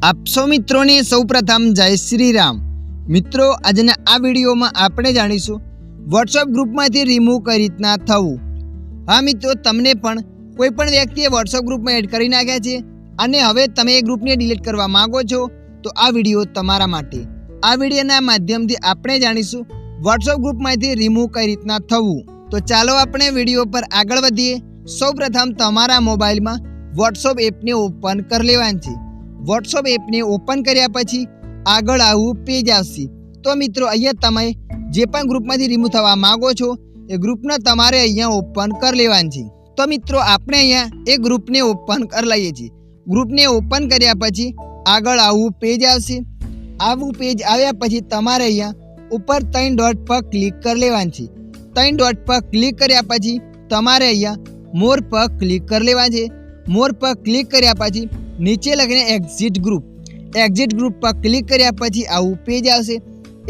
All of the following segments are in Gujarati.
આપ સૌ મિત્રોને સૌપ્રથમ જય શ્રી રામ। મિત્રો, આજના આ વિડીયોમાં આપણે જાણીશું વોટ્સએપ ગ્રુપમાંથી રિમૂવ કઈ રીતના થવું। હા મિત્રો, તમને પણ કોઈ પણ વ્યક્તિએ વોટ્સએપ ગ્રુપમાં એડ કરી નાખ્યા છે અને હવે તમે એ ગ્રુપને ડિલીટ કરવા માંગો છો તો આ વિડીયો તમારા માટે। આ વિડીયોના માધ્યમથી આપણે જાણીશું વોટ્સએપ ગ્રુપમાંથી રિમૂવ કઈ રીતના થવું। તો ચાલો આપણે વિડીયો પર આગળ વધીએ। સૌપ્રથમ તમારા મોબાઈલમાં વોટ્સએપ એપને ઓપન કરી લેવાની છે। વોટ્સએપ એપને ઓપન કર્યા પછી આગળ આવું પેજ આવશે। તો મિત્રો, અહીંયા તમે જે પણ ગ્રુપમાંથી રિમૂવ થવા માંગો છો એ ગ્રુપને તમારે અહીંયા ઓપન કરી લેવાનું છે। તો મિત્રો, આપણે અહીંયા એ ગ્રુપને ઓપન કરી લઈએ છીએ। ગ્રુપને ઓપન કર્યા પછી આગળ આવું પેજ આવશે। આવું પેજ આવ્યા પછી તમારે અહીંયા ઉપર 3 ડોટ પર ક્લિક કરી લેવાનું છે। 3 ડોટ પર ક્લિક કર્યા પછી તમારે અહીંયા મોર પર ક્લિક કરી લેવાનું છે। મોર પર ક્લિક કર્યા પછી નીચે લખીને એક્ઝિટ ગ્રુપ પર ક્લિક કર્યા પછી આવું પેજ આવશે।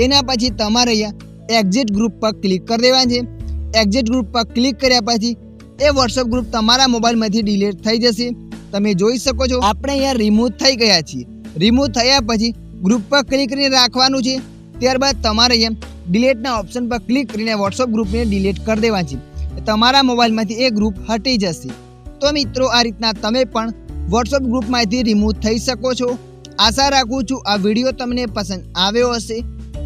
એના પછી તમારે અહીંયા એક્ઝિટ ગ્રુપ પર ક્લિક કરી દેવાનું છે। એક્ઝિટ ગ્રુપ પર ક્લિક કર્યા પછી એ વોટ્સએપ ગ્રુપ તમારા મોબાઈલમાંથી ડિલીટ થઈ જશે। તમે જોઈ શકો છો આપણે અહીંયા રિમૂવ થઈ ગયા છીએ। રિમૂવ થયા પછી ગ્રુપ પર ક્લિક કરીને રાખવાનું છે। ત્યારબાદ તમારે અહીંયા ડિલીટના ઓપ્શન પર ક્લિક કરીને વોટ્સએપ ગ્રુપને ડિલીટ કરી દેવાનું છે। તમારા મોબાઈલમાંથી એ ગ્રુપ હટી જશે। તો મિત્રો, આ રીતના તમે પણ વોટ્સએપ ગ્રુપમાંથી રિમૂવ થઈ શકો છો। આશા રાખું છું આ વિડીયો તમને પસંદ આવ્યો હશે।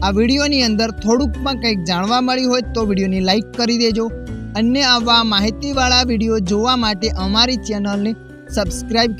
આ વિડીયોની અંદર થોડુંક પણ કંઈક જાણવા મળ્યું હોય તો વિડીયોને લાઈક કરી દેજો। અન્ય આવા માહિતીવાળા વિડીયો જોવા માટે અમારી ચેનલને સબસ્ક્રાઈબ